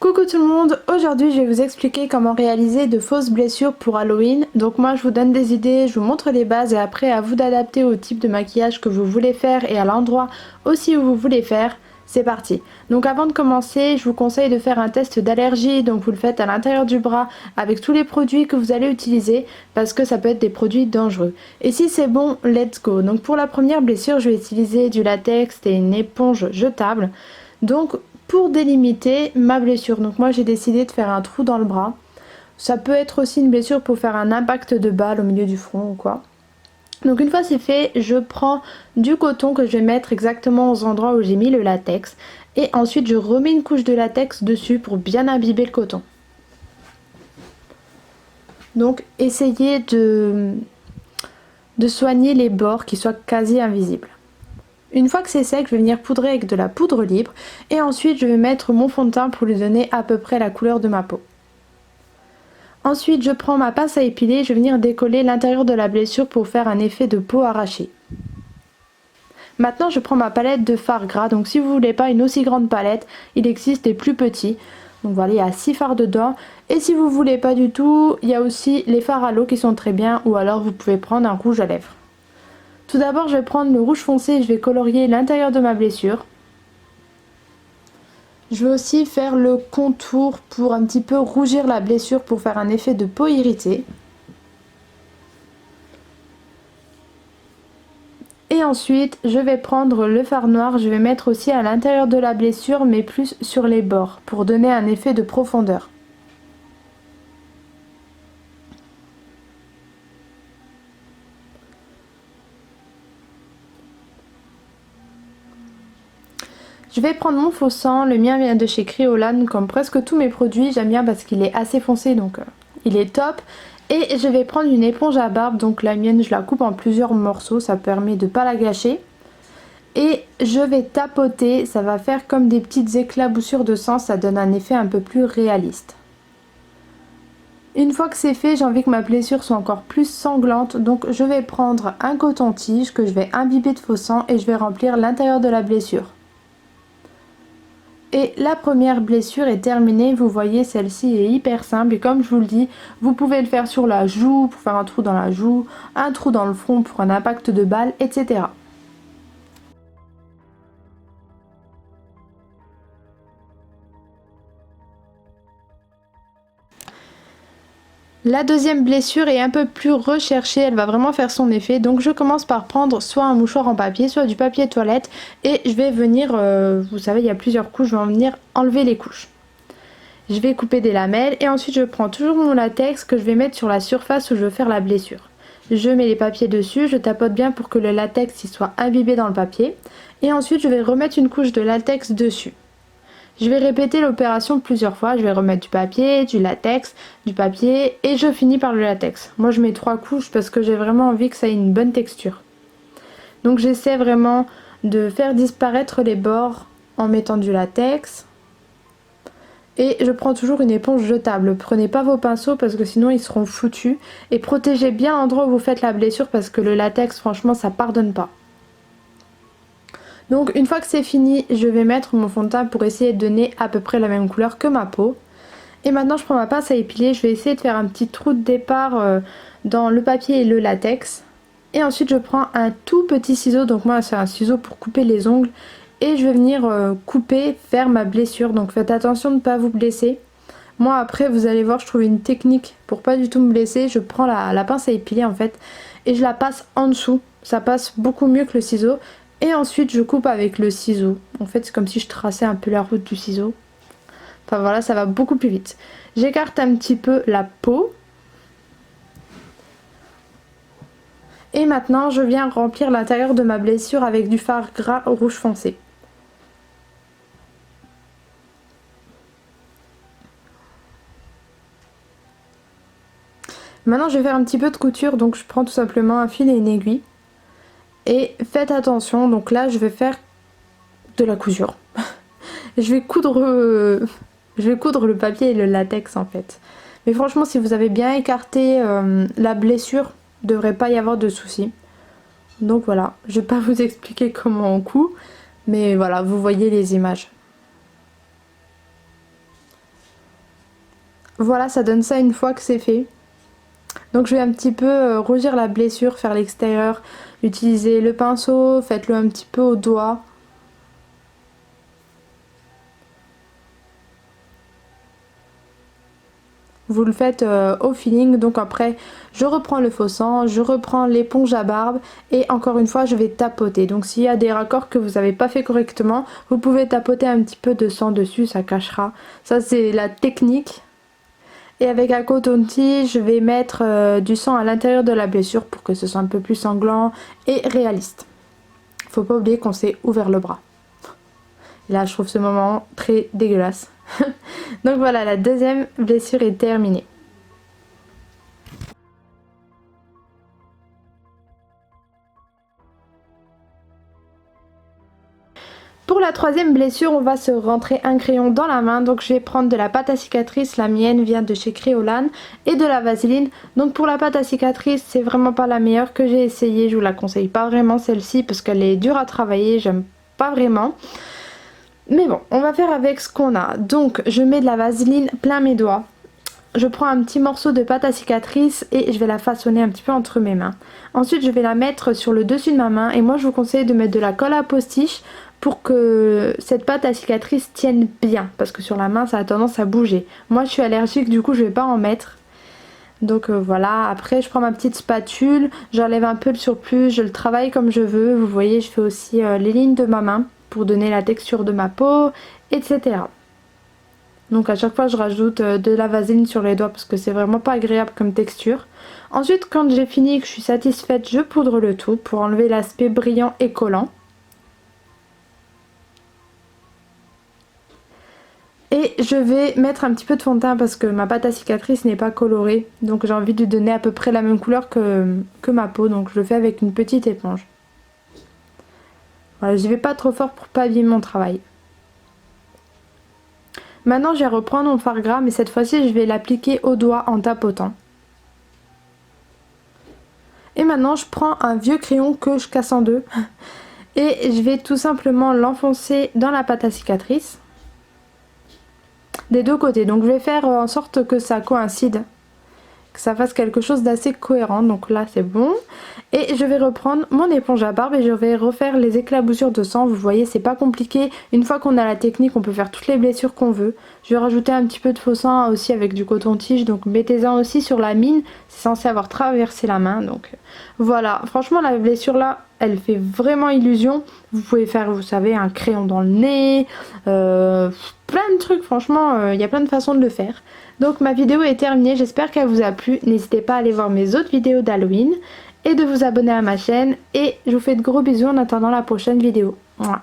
Coucou tout le monde, aujourd'hui je vais vous expliquer comment réaliser de fausses blessures pour Halloween. Donc moi je vous donne des idées, je vous montre les bases et après à vous d'adapter au type de maquillage que vous voulez faire et à l'endroit aussi où vous voulez faire. C'est parti. Donc avant de commencer, je vous conseille de faire un test d'allergie, donc vous le faites à l'intérieur du bras avec tous les produits que vous allez utiliser parce que ça peut être des produits dangereux. Et si c'est bon, let's go. Donc pour la première blessure, je vais utiliser du latex et une éponge jetable. Donc pour délimiter ma blessure, donc moi j'ai décidé de faire un trou dans le bras. Ça peut être aussi une blessure pour faire un impact de balle au milieu du front ou quoi. Donc une fois c'est fait, je prends du coton que je vais mettre exactement aux endroits où j'ai mis le latex. Et ensuite je remets une couche de latex dessus pour bien imbiber le coton. Donc essayez de soigner les bords qui soient quasi invisibles. Une fois que c'est sec, je vais venir poudrer avec de la poudre libre et ensuite je vais mettre mon fond de teint pour lui donner à peu près la couleur de ma peau. Ensuite je prends ma pince à épiler et je vais venir décoller l'intérieur de la blessure pour faire un effet de peau arrachée. Maintenant je prends ma palette de fard gras, donc si vous voulez pas une aussi grande palette, il existe des plus petits. Donc voilà, il y a 6 fards dedans. Et si vous voulez pas du tout, il y a aussi les fards à l'eau qui sont très bien, ou alors vous pouvez prendre un rouge à lèvres. Tout d'abord je vais prendre le rouge foncé et je vais colorier l'intérieur de ma blessure. Je vais aussi faire le contour pour un petit peu rougir la blessure pour faire un effet de peau irritée. Et ensuite je vais prendre le fard noir, je vais mettre aussi à l'intérieur de la blessure mais plus sur les bords pour donner un effet de profondeur. Je vais prendre mon faux sang, le mien vient de chez Kryolan, comme presque tous mes produits, j'aime bien parce qu'il est assez foncé donc il est top. Et je vais prendre une éponge à barbe, donc la mienne je la coupe en plusieurs morceaux, ça permet de ne pas la gâcher. Et je vais tapoter, ça va faire comme des petites éclaboussures de sang, ça donne un effet un peu plus réaliste. Une fois que c'est fait, j'ai envie que ma blessure soit encore plus sanglante, donc je vais prendre un coton-tige que je vais imbiber de faux sang et je vais remplir l'intérieur de la blessure. Et la première blessure est terminée, vous voyez celle-ci est hyper simple et comme je vous le dis, vous pouvez le faire sur la joue pour faire un trou dans la joue, un trou dans le front pour un impact de balle, etc. La deuxième blessure est un peu plus recherchée, elle va vraiment faire son effet. Donc je commence par prendre soit un mouchoir en papier, soit du papier toilette. Et je vais venir, vous savez il y a plusieurs couches, je vais en venir enlever les couches. Je vais couper des lamelles et ensuite je prends toujours mon latex que je vais mettre sur la surface où je veux faire la blessure. Je mets les papiers dessus, je tapote bien pour que le latex il soit imbibé dans le papier. Et ensuite je vais remettre une couche de latex dessus. Je vais répéter l'opération plusieurs fois, je vais remettre du papier, du latex, du papier et je finis par le latex. Moi je mets 3 couches parce que j'ai vraiment envie que ça ait une bonne texture. Donc j'essaie vraiment de faire disparaître les bords en mettant du latex. Et je prends toujours une éponge jetable, prenez pas vos pinceaux parce que sinon ils seront foutus. Et protégez bien l'endroit où vous faites la blessure parce que le latex franchement ça pardonne pas. Donc une fois que c'est fini, je vais mettre mon fond de teint pour essayer de donner à peu près la même couleur que ma peau. Et maintenant je prends ma pince à épiler, je vais essayer de faire un petit trou de départ dans le papier et le latex. Et ensuite je prends un tout petit ciseau, donc moi c'est un ciseau pour couper les ongles. Et je vais venir couper, faire ma blessure, donc faites attention de ne pas vous blesser. Moi après vous allez voir, je trouve une technique pour pas du tout me blesser. Je prends la pince à épiler en fait et je la passe en dessous, ça passe beaucoup mieux que le ciseau. Et ensuite je coupe avec le ciseau. En fait c'est comme si je traçais un peu la route du ciseau. Enfin voilà, ça va beaucoup plus vite. J'écarte un petit peu la peau. Et maintenant je viens remplir l'intérieur de ma blessure avec du fard gras rouge foncé. Maintenant je vais faire un petit peu de couture, donc je prends tout simplement un fil et une aiguille. Et faites attention, donc là je vais faire de la couture. je vais coudre le papier et le latex en fait. Mais franchement si vous avez bien écarté la blessure, il ne devrait pas y avoir de soucis. Donc voilà, je vais pas vous expliquer comment on coud, mais voilà, vous voyez les images. Voilà, ça donne ça une fois que c'est fait. Donc je vais un petit peu rougir la blessure, faire l'extérieur, utiliser le pinceau, faites-le un petit peu au doigt. Vous le faites au feeling, donc après je reprends le faux sang, je reprends l'éponge à barbe et encore une fois je vais tapoter. Donc s'il y a des raccords que vous n'avez pas fait correctement, vous pouvez tapoter un petit peu de sang dessus, ça cachera. Ça c'est la technique. Et avec un coton-tige, je vais mettre du sang à l'intérieur de la blessure pour que ce soit un peu plus sanglant et réaliste. Faut pas oublier qu'on s'est ouvert le bras. Et là je trouve ce moment très dégueulasse. Donc voilà, la deuxième blessure est terminée. Pour la troisième blessure, on va se rentrer un crayon dans la main. Donc je vais prendre de la pâte à cicatrice, la mienne vient de chez Créolane, et de la vaseline. Donc pour la pâte à cicatrice, c'est vraiment pas la meilleure que j'ai essayée, je vous la conseille pas vraiment celle-ci parce qu'elle est dure à travailler, j'aime pas vraiment. Mais bon, on va faire avec ce qu'on a. Donc je mets de la vaseline plein mes doigts. Je prends un petit morceau de pâte à cicatrice et je vais la façonner un petit peu entre mes mains. Ensuite je vais la mettre sur le dessus de ma main et moi je vous conseille de mettre de la colle à postiche pour que cette pâte à cicatrice tienne bien parce que sur la main ça a tendance à bouger. Moi je suis allergique, du coup je vais pas en mettre. Donc voilà, après je prends ma petite spatule, j'enlève un peu le surplus, je le travaille comme je veux. Vous voyez, je fais aussi les lignes de ma main pour donner la texture de ma peau, etc. Donc à chaque fois je rajoute de la vaseline sur les doigts parce que c'est vraiment pas agréable comme texture. Ensuite quand j'ai fini et que je suis satisfaite, je poudre le tout pour enlever l'aspect brillant et collant. Et je vais mettre un petit peu de fond de teint parce que ma pâte à cicatrice n'est pas colorée. Donc j'ai envie de donner à peu près la même couleur que ma peau. Donc je le fais avec une petite éponge. Voilà, j'y vais pas trop fort pour pas abîmer mon travail. Maintenant je vais reprendre mon fard gras mais cette fois-ci je vais l'appliquer au doigt en tapotant. Et maintenant je prends un vieux crayon que je casse en deux. Et je vais tout simplement l'enfoncer dans la pâte à cicatrice. Des deux côtés, donc je vais faire en sorte que ça coïncide, que ça fasse quelque chose d'assez cohérent. Donc là c'est bon, et je vais reprendre mon éponge à barbe et je vais refaire les éclaboussures de sang. Vous voyez, c'est pas compliqué, une fois qu'on a la technique on peut faire toutes les blessures qu'on veut. Je vais rajouter un petit peu de faux sang aussi avec du coton-tige, donc mettez-en aussi sur la mine, c'est censé avoir traversé la main. Donc voilà, franchement la blessure là elle fait vraiment illusion. Vous pouvez faire, vous savez, un crayon dans le nez, plein de trucs, franchement il y a plein de façons de le faire. Donc ma vidéo est terminée, j'espère qu'elle vous a plu. N'hésitez pas à aller voir mes autres vidéos d'Halloween et de vous abonner à ma chaîne. Et je vous fais de gros bisous en attendant la prochaine vidéo. Mouah.